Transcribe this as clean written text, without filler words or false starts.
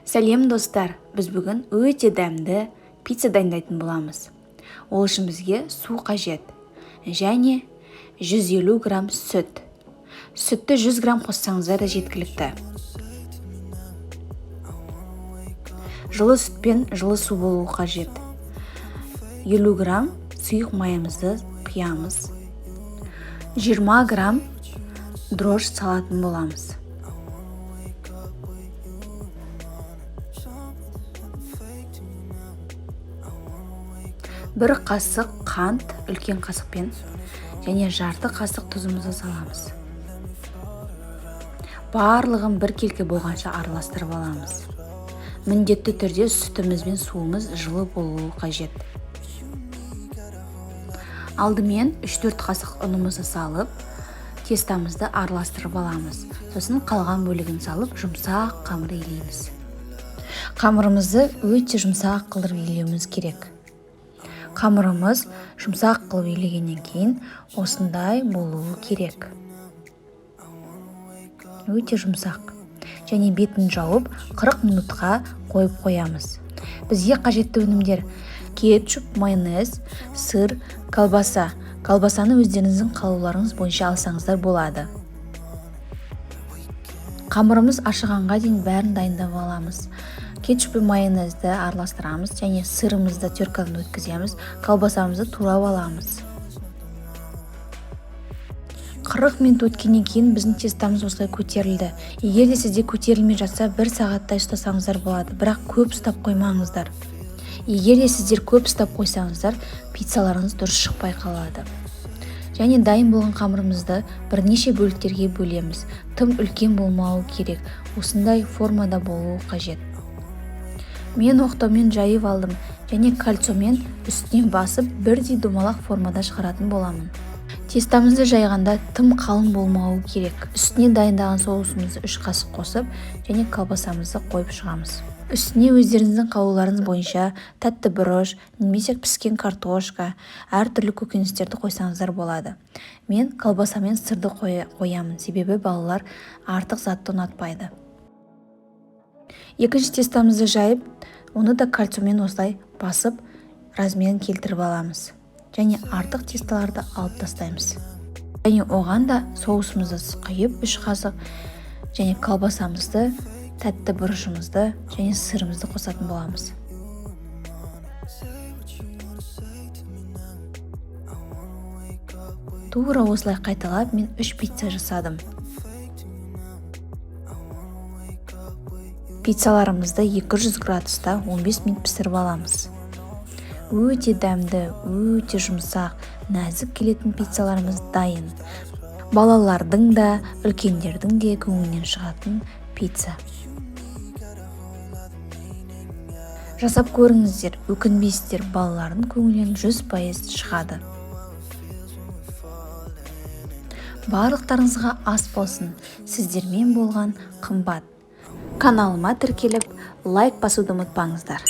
Сәлем достар, біз бүгін өте дәмді пицца дайындайтын боламыз. Ол үшін бізге су қажет және 150 грамм сүт. Сүтті 100 грамм қоссаңыздар да жеткілікті. Жылы сүт пен жылы су болуы қажет. 50 грамм сұйық майымызды құямыз. 20 грамм дрожж салатын боламыз. Бір қасық қант үлкен қасықпен және жарты қасық тұзымызды саламыз. Барлығын бір келке болғанша араластырып аламыз. Міндетті түрде сүтіміз бен суымыз жылы болуы қажет. Алдымен 3-4 қасық ұнымызды салып, тестамызды араластырып аламыз. Сосын қалған бөлігін салып, жұмсақ қамыр илейміз. Қамырымызды өте жұмсақ қылдырып илеуіміз керек. Қамырымыз жұмсақ қылып илегеннен кейін осындай болуы керек. Өте жұмсақ. Және бетін жауып 40 минутқа қойып қоямыз. Бізге қажетті өнімдер: кетчуп, майонез, сыр, колбаса. Колбасаны өздеріңіздің қалауларыңыз бойынша алсаңыздар болады. Қамырымыз ашығанға дейін бәрін дайындап аламыз. Кетчуп пен майонезді араластырамыз және сырымызды теркадан өткіземіз, колбасамызды турап аламыз. 40 минут өткеннен кейін біздің тестамыз осылай көтерілді. Егер де сізде көтерілмей жатса, 1 сағаттай ұстасаңыздар болады, бірақ көп ұстап қоймаңыздар. Егер де сіздер көп ұстап қойсаңыздар, пиццаларыңыз дұрыс шықпай қалады. Және дайын болған қамырымызды бірнеше бөліктерге бөлеміз. Тым үлкен болмауы керек, осындай формада болуы қажет. Мен оқтаумен жайып алдым және кольцомен үстінен басып бірдей домалақ формада шығаратын боламын. Тестамызды жайғанда тым қалың болмауы керек. Үстіне дайындаған соусымызды 3 қасық қосып және колбасамызды қойып шығамыз. Үстіне өздеріңіздің қалауларыңыз бойынша тәтті бұрыш, немесе піскен картошка, әртүрлі көкөністерді қойсаңыздар болады. Мен колбаса мен сырды қоямын, себебі балалар артық затты ұнатпайды. Екінші тестамызды жайып, оны да кольцомен осылай басып, размерін келтіріп аламыз. Және артық тесталарды алып тастаймыз. Және оған да соусымызды құйып 3 қасық және колбасамызды, тәтті бұрышымызды және сырымызды қосатын боламыз. Тура осылай қайталап мен 3 пицца жасадым. Пиццаларымызды 200 градуста 15 минут пісіріп аламыз. Өте дәмді, өте жұмсақ, нәзік келетін пиццаларымыз дайын. Балалардың да, үлкендердің де көңілінен шығатын пицца. Жасап көріңіздер, өкінбейсіздер, балалардың көңілінен 100% шығады. Барлықтарыңызға ас болсын. Сіздермен болған қымбат. Каналыма тіркеліп, лайк басуды ұмытпаңыздар.